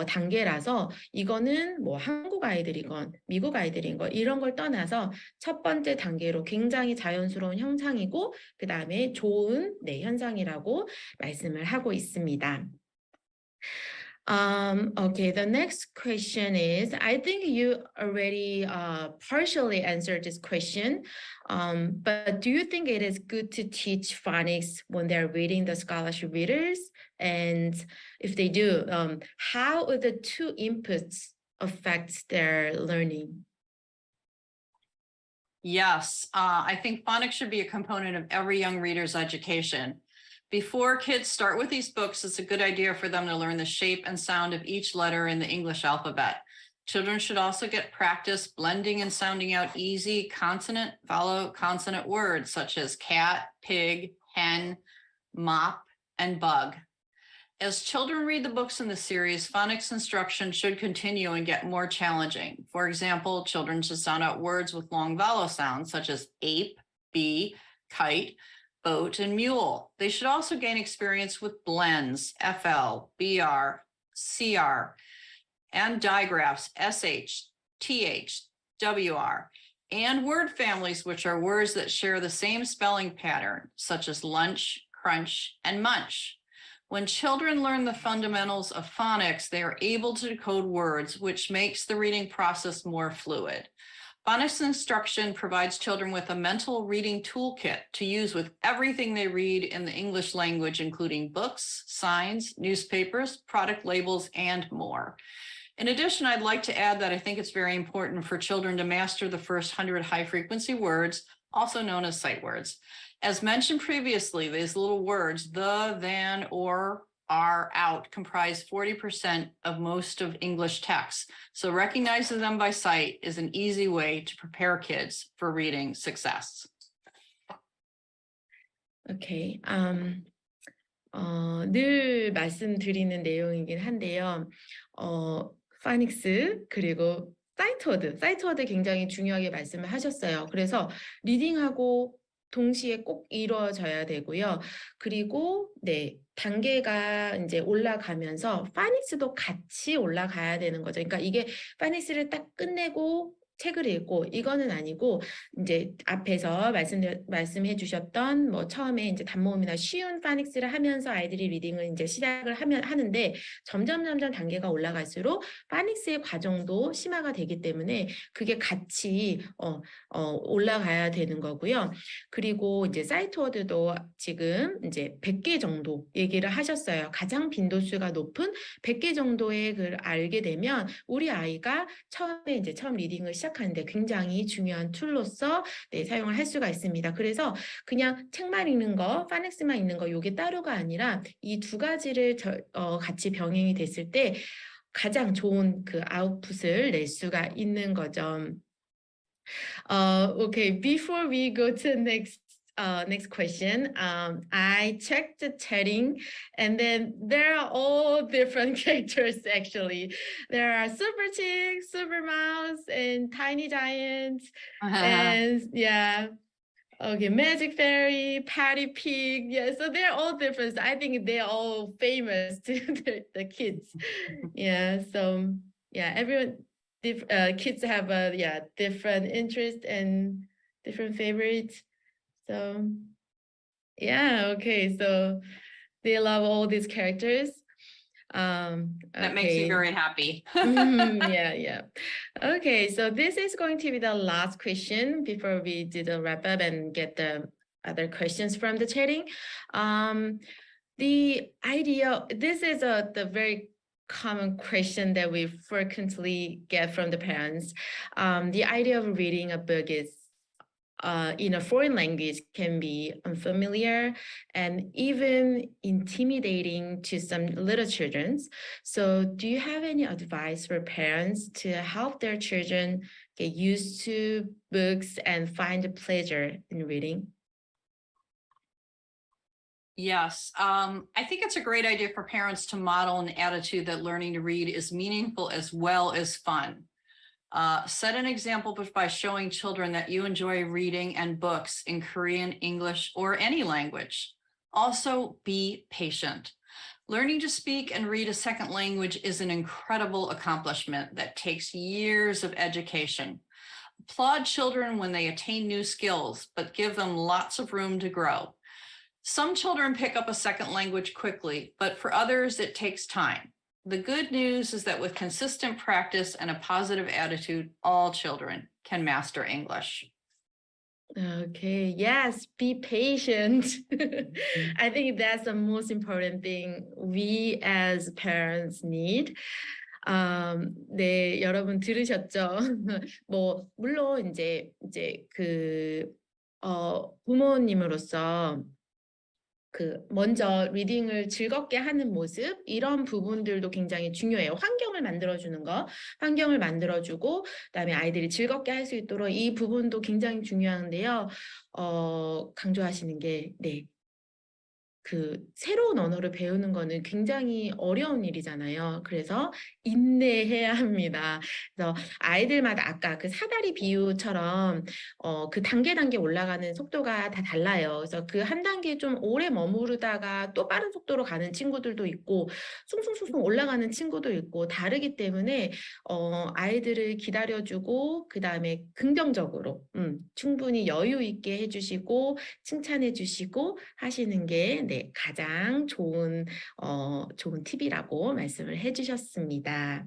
단계라서 이거는 뭐 한국 아이들이건 미국 아이들인 거 이런 걸 떠나서 첫 번째 단계로 굉장히 자연스러운 현상이고 그 다음에 좋은 현상이라고 말씀을 하고 있습니다. Okay, the next question is, I think you already partially answered this question, but do you think it is good to teach phonics when they're reading the scholarship readers? And if they do, how would the two inputs affect their learning?
Yes, I think phonics should be a component of every young reader's education. Before kids start with these books, it's a good idea for them to learn the shape and sound of each letter in the English alphabet. Children should also get practice blending and sounding out easy consonant, vowel consonant words such as cat, pig, hen, mop, and bug. As children read the books in the series, phonics instruction should continue and get more challenging. For example, children should sound out words with long vowel sounds such as ape, bee, kite, boat, and mule. They should also gain experience with blends, FL, BR, CR, and digraphs, SH, TH, WR, and word families, which are words that share the same spelling pattern, such as lunch, crunch, and munch. When children learn the fundamentals of phonics, they are able to decode words, which makes the reading process more fluid. Phonics instruction provides children with a mental reading toolkit to use with everything they read in the English language, including books, signs, newspapers, product labels, and more. In addition, I'd like to add that I think it's very important for children to master the first 100 high-frequency words, also known as sight words. As mentioned previously, these little words, the, than, or, are, out, comprise 40% of most of English texts. So recognizing them by sight is an easy way to prepare kids for reading success.
Okay. 늘 말씀드리는 내용이긴 한데요. 파닉스 그리고 사이트워드 굉장히 중요하게 말씀을 하셨어요. 그래서 리딩하고 동시에 꼭 이루어져야 되고요. 그리고 네, 단계가 이제 올라가면서 파닉스도 같이 올라가야 되는 거죠. 그러니까 이게 파닉스를 딱 끝내고 책을 읽고 이거는 아니고 이제 앞에서 말씀해 주셨던 뭐 처음에 이제 단모음이나 쉬운 파닉스를 하면서 아이들이 리딩을 이제 시작을 하는데 점점 단계가 올라갈수록 파닉스의 과정도 심화가 되기 때문에 그게 같이 올라가야 되는 거고요. 그리고 이제 사이트워드도 지금 이제 100개 정도 얘기를 하셨어요. 가장 빈도수가 높은 100개 정도의 글 알게 되면 우리 아이가 처음에 이제 처음 리딩을 시작하는데 굉장히 중요한 툴로서 네, 사용을 할 수가 있습니다. 그래서 그냥 책만 읽는 거, 파닉스만 읽는 거 이게 따로가 아니라 이 두 가지를 같이 병행이 됐을 때 가장 좋은 그 아웃풋을 낼 수가 있는 거죠. Okay, before we go to next question, I checked the chatting, and then there are all different characters actually. There are super chick, super mouse, and tiny giant, and yeah. Okay, magic fairy, patty pig, yeah. So they're all different. I think they're all famous to the kids. Yeah. So yeah, everyone. Kids have a different interest and different favorites. So yeah, okay. So they love all these characters.
That makes me very happy.
Yeah. Okay, so this is going to be the last question before we do the wrap up and get the other questions from the chatting. The idea, this is the very common question that we frequently get from the parents. The idea of reading a book is in a foreign language can be unfamiliar and even intimidating to some little children. So do you have any advice for parents to help their children get used to books and find pleasure in reading?
Yes, I think it's a great idea for parents to model an attitude that learning to read is meaningful as well as fun. Set an example by showing children that you enjoy reading and books in Korean, English, or any language. Also, be patient. Learning to speak and read a second language is an incredible accomplishment that takes years of education. Applaud children when they attain new skills, but give them lots of room to grow. Some children pick up a second language quickly, but for others, it takes time. The good news is that with consistent practice and a positive attitude, all children can master English.
Okay, yes, be patient. I think that's the most important thing we as parents need. 네, 여러분 들으셨죠? 뭐 물론 이제 부모님으로서 먼저 리딩을 즐겁게 하는 모습 이런 부분들도 굉장히 중요해요. 환경을 만들어주고 그다음에 아이들이 즐겁게 할 수 있도록 이 부분도 굉장히 중요한데요. 강조하시는 게 새로운 언어를 배우는 거는 굉장히 어려운 일이잖아요. 그래서 인내해야 합니다. 그래서 아이들마다 아까 그 사다리 비유처럼 그 단계 올라가는 속도가 다 달라요. 그래서 그 한 단계에 좀 오래 머무르다가 또 빠른 속도로 가는 친구들도 있고 숭숭숭숭 올라가는 친구도 있고 다르기 때문에 아이들을 기다려주고 그다음에 긍정적으로 충분히 여유 있게 해주시고 칭찬해주시고 하시는 게 네, 가장 좋은 팁이라고 말씀을 해주셨습니다.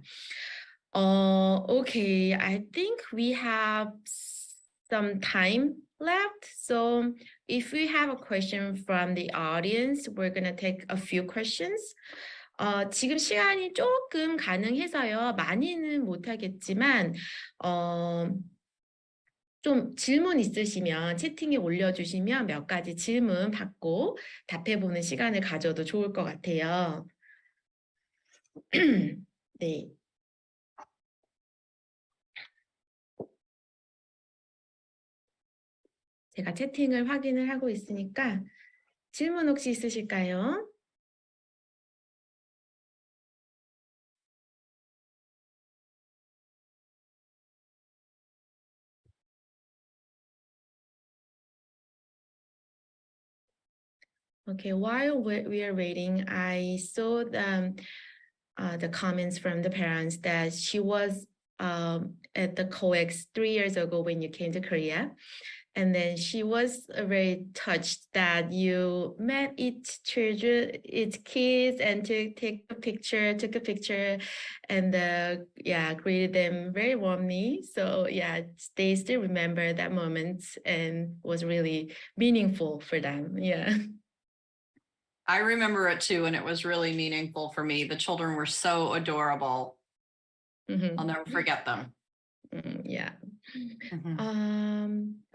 Okay, I think we have some time left. So if we have a question from the audience, we're gonna take a few questions. 지금 시간이 조금 가능해서요. 많이는 못하겠지만 좀 질문 있으시면 채팅에 올려주시면 몇 가지 질문 받고 답해보는 시간을 가져도 좋을 것 같아요. 네. 제가 채팅을 확인을 하고 있으니까 질문 혹시 있으실까요? Okay, while we are waiting, I saw the comments from the parents that she was at the COEX 3 years ago when you came to Korea. And then she was very touched that you met each kids and took a picture and yeah, greeted them very warmly. So yeah, they still remember that moment and was really meaningful for them. Yeah.
I remember it too, and it was really meaningful for me. The children were so adorable. I'll never forget them.
Yeah.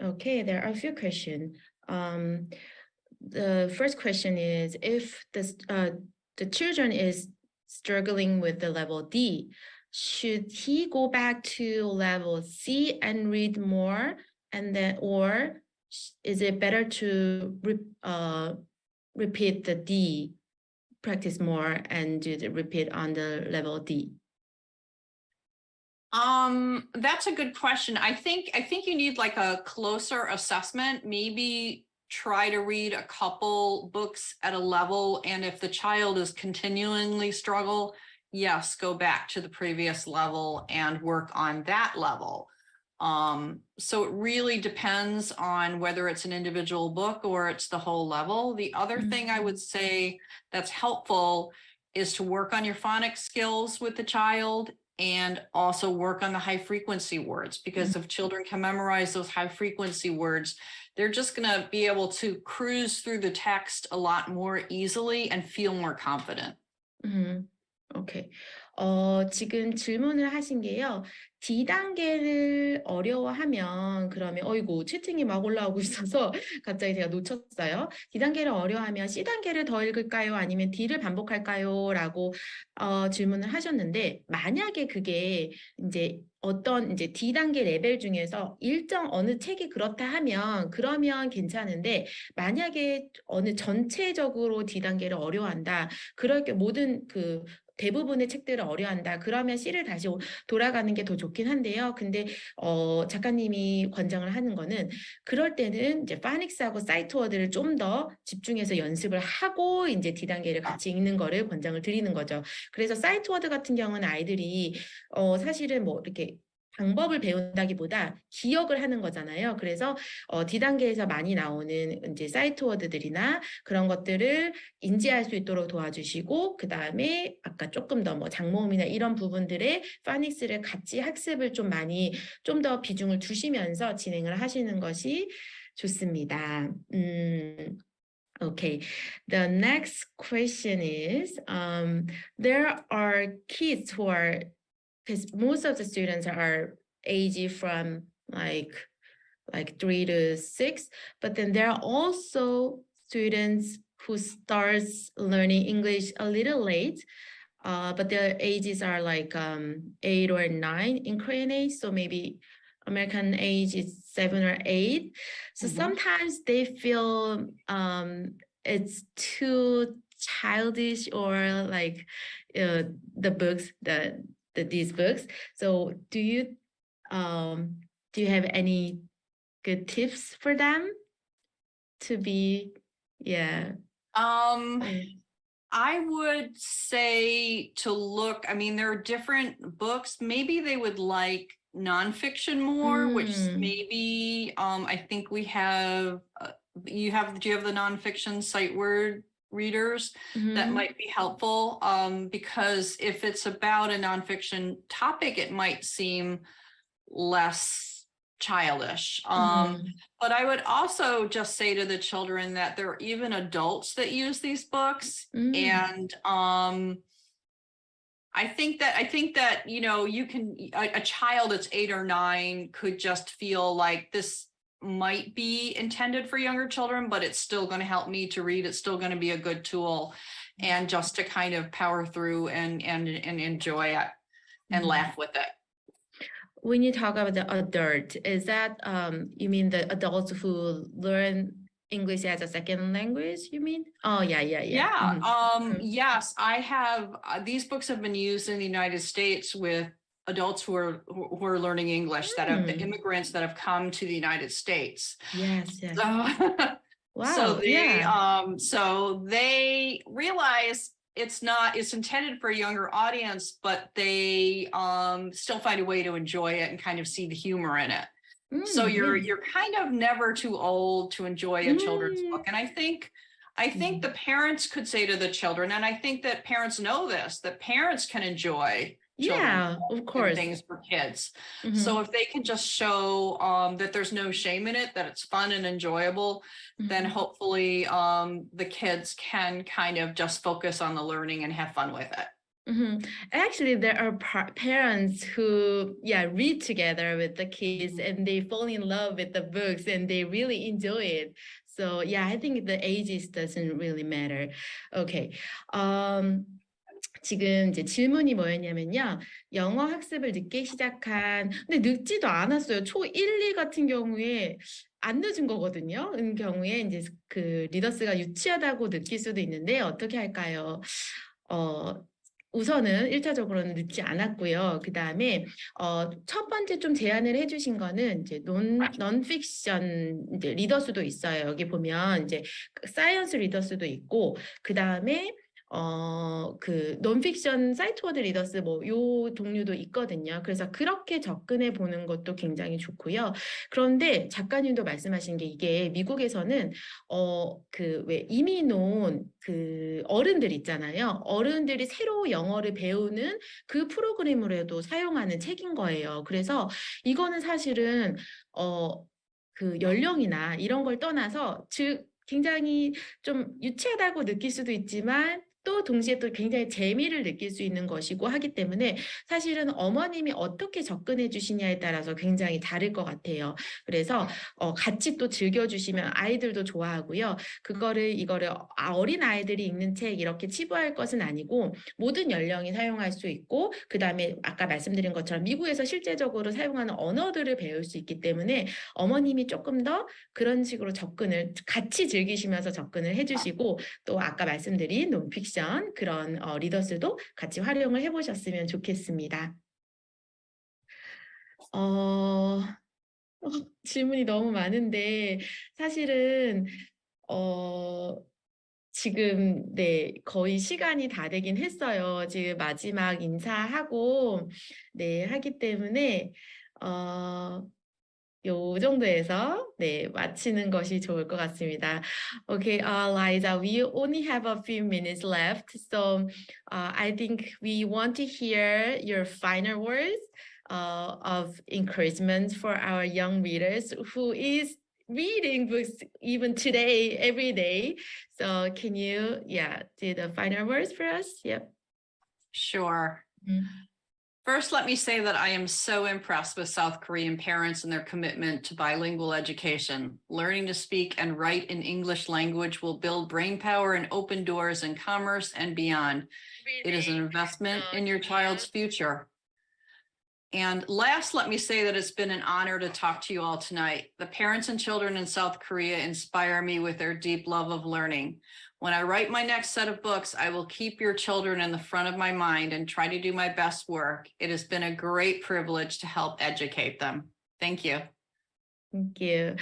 Okay, there are a few questions. The first question is, if the children is struggling with the level D, should he go back to level C and read more, and then, or is it better to repeat the D, practice more, and do the repeat on the level D?
That's a good question. I think you need like a closer assessment, maybe try to read a couple books at a level. And if the child is continually struggle, yes, go back to the previous level and work on that level. So it really depends on whether it's an individual book or it's the whole level. The other thing I would say that's helpful is to work on your phonics skills with the child and also work on the high frequency words, because if children can memorize those high frequency words, they're just going to be able to cruise through the text a lot more easily and feel more confident.
오케이. 지금 질문을 하신 게요. D단계를 어려워하면 그러면 어이구 채팅이 막 올라오고 있어서 갑자기 제가 놓쳤어요. D단계를 어려워하면 C단계를 더 읽을까요? 아니면 D를 반복할까요? 라고 질문을 하셨는데, 만약에 그게 이제 어떤 이제 D단계 레벨 중에서 일정 어느 책이 그렇다 하면 그러면 괜찮은데, 만약에 어느 전체적으로 D단계를 어려워한다. 그럴 게 모든 그 대부분의 책들을 어려워한다. 그러면 C를 다시 돌아가는 게 더 좋긴 한데요. 근데 작가님이 권장을 하는 거는 그럴 때는 이제 파닉스하고 사이트워드를 좀 더 집중해서 연습을 하고 이제 D단계를 같이 읽는 거를 권장을 드리는 거죠. 그래서 사이트워드 같은 경우는 아이들이 사실은 뭐 이렇게 방법을 배운다기보다 기억을 하는 거잖아요. 그래서 D단계에서 많이 나오는 이제 사이트 워드들이나 그런 것들을 인지할 수 있도록 도와주시고, 그 다음에 아까 조금 더 뭐 장모음이나 이런 부분들의 파닉스를 같이 학습을 좀 더 비중을 두시면서 진행을 하시는 것이 좋습니다. Okay, the next question is, there are kids who are, because most of the students are aged from like 3 to 6, but then there are also students who starts learning English a little late, but their ages are like 8 or 9 in Korean age, so maybe American age is 7 or 8. So sometimes they feel it's too childish, or like the books, these books. So do you have any good tips for them to be, yeah?
I would say to look, I mean, there are different books. Maybe they would like nonfiction more, which maybe I think we have, do you have the nonfiction sight word readers that might be helpful, because if it's about a nonfiction topic, it might seem less childish. But I would also just say to the children that there are even adults that use these books. And I think that, you know, you can, a child that's 8 or 9 could just feel like this might be intended for younger children, but it's still going to help me to read. It's still going to be a good tool, and just to kind of power through and enjoy it and laugh with it.
When you talk about the adult, is that you mean the adults who learn English as a second language, you mean? Oh, yeah. Yes, I have. These books have been used in the United States with adults who are learning English, that have the immigrants that have come to the United States. Yes. So, wow. So they realize it's intended for a younger audience, but they still find a way to enjoy it and kind of see the humor in it. So you're kind of never too old to enjoy a children's book. And I think the parents could say to the children, and I think that parents know this, that parents can enjoy of course, things for kids. So if they can just show that there's no shame in it, that it's fun and enjoyable, then hopefully the kids can kind of just focus on the learning and have fun with it. Actually, there are parents who read together with the kids and they fall in love with the books and they really enjoy it. So I think the ages doesn't really matter. Okay. 지금 이제 질문이 뭐였냐면요. 영어 학습을 늦게 시작한, 근데 늦지도 않았어요. 초 1, 2 같은 경우에 안 늦은 거거든요. 경우에 이제 그 리더스가 유치하다고 느낄 수도 있는데 어떻게 할까요? 우선은 1차적으로는 늦지 않았고요. 그 다음에 첫 번째 좀 제안을 해주신 거는 이제 논픽션 이제 리더스도 있어요. 여기 보면 이제 사이언스 리더스도 있고, 그 다음에 그 논픽션 사이트워드 리더스 요 종류도 있거든요. 그래서 그렇게 접근해 보는 것도 굉장히 좋고요. 그런데 작가님도 말씀하신 게 이게 미국에서는 그 왜 이민 온 그 어른들 있잖아요. 어른들이 새로 영어를 배우는 그 프로그램으로도 사용하는 책인 거예요. 그래서 이거는 사실은 그 연령이나 이런 걸 떠나서 즉 굉장히 좀 유치하다고 느낄 수도 있지만 또 동시에 또 굉장히 재미를 느낄 수 있는 것이고 하기 때문에 사실은 어머님이 어떻게 접근해 주시냐에 따라서 굉장히 다를 것 같아요. 그래서 같이 또 즐겨주시면 아이들도 좋아하고요. 이거를 어린 아이들이 읽는 책 이렇게 치부할 것은 아니고 모든 연령이 사용할 수 있고, 그 다음에 아까 말씀드린 것처럼 미국에서 실제적으로 사용하는 언어들을 배울 수 있기 때문에 어머님이 조금 더 그런 식으로 접근을 같이 즐기시면서 접근을 해주시고, 또 아까 말씀드린 논픽션 그런 리더스도 같이 활용을 해보셨으면 좋겠습니다. 질문이 너무 많은데 사실은 지금 거의 시간이 다 되긴 했어요. 지금 마지막 인사하고 하기 때문에 요 정도에서 마치는 것이 좋을 것 같습니다. Okay, Liza, we only have a few minutes left, so I think we want to hear your final words of encouragement for our young readers who is reading books even today, every day. So can you, do the final words for us? Yep.
Sure. First, let me say that I am so impressed with South Korean parents and their commitment to bilingual education. Learning to speak and write in English language will build brain power and open doors in commerce and beyond. It is an investment in your child's future. And last, let me say that it's been an honor to talk to you all tonight. The parents and children in South Korea inspire me with their deep love of learning. When I write my next set of books, I will keep your children in the front of my mind and try to do my best work. It has been a great privilege to help educate them. Thank you.
Thank you.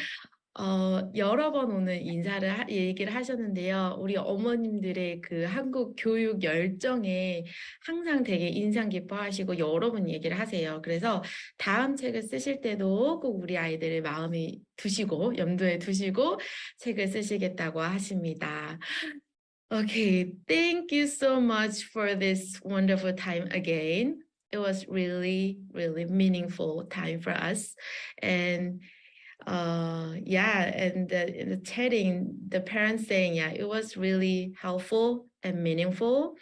여러 번 오늘 얘기를 하셨는데요. 우리 어머님들의 그 한국 교육 열정에 항상 되게 인상 깊어하시고 여러 번 얘기를 하세요. 그래서 다음 책을 쓰실 때도 꼭 우리 아이들을 마음에 두시고 염두에 두시고 책을 쓰시겠다고 하십니다. Okay, thank you so much for this wonderful time again. It was really, really meaningful time for us. And yeah, and the chatting, the parents saying, yeah, it was really helpful and meaningful.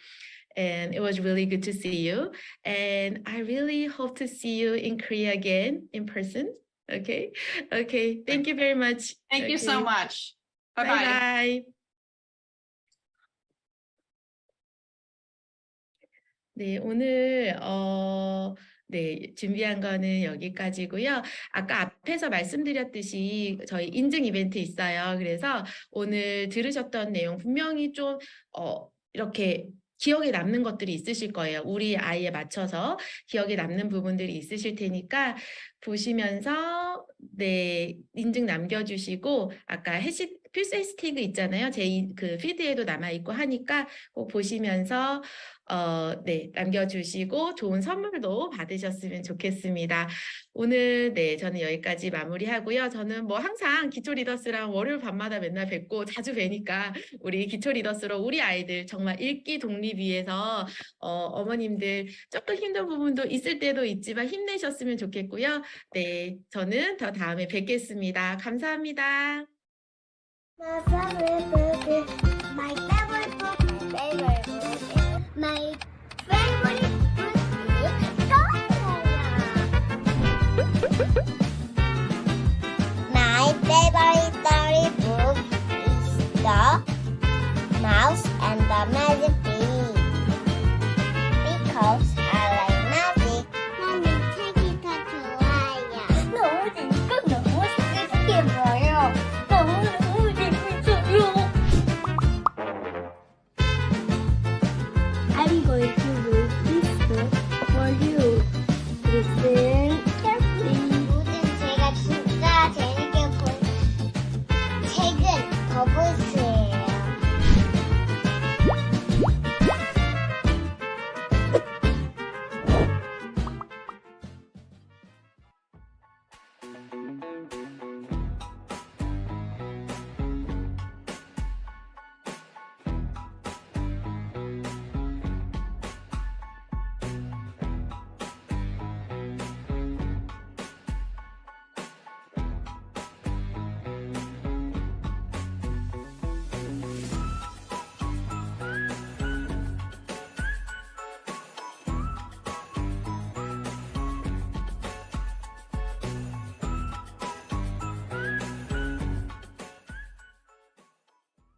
And it was really good to see you. And I really hope to see you in Korea again in person. Okay. Okay. Thank you very much.
Thank you so
Okay.
much.
Bye
Bye-bye.
bye. 네, 오늘 네, 준비한 거는 여기까지고요. 아까 앞에서 말씀드렸듯이 저희 인증 이벤트 있어요. 그래서 오늘 들으셨던 내용 분명히 좀 이렇게 기억에 남는 것들이 있으실 거예요. 우리 아이에 맞춰서 기억에 남는 부분들이 있으실 테니까 보시면서 네, 인증 남겨주시고 아까 필수 해시태그 있잖아요. 제 그 피드에도 남아있고 하니까 꼭 보시면서 네, 남겨주시고 좋은 선물도 받으셨으면 좋겠습니다. 오늘 네, 저는 여기까지 마무리하고요. 저는 뭐 항상 기초리더스랑 월요일 밤마다 맨날 뵙고 자주 뵈니까 우리 기초리더스로 우리 아이들 정말 읽기 독립 위해서 어머님들 조금 힘든 부분도 있을 때도 있지만 힘내셨으면 좋겠고요. 네, 저는 더 다음에 뵙겠습니다. 감사합니다.
My favorite book is my favorite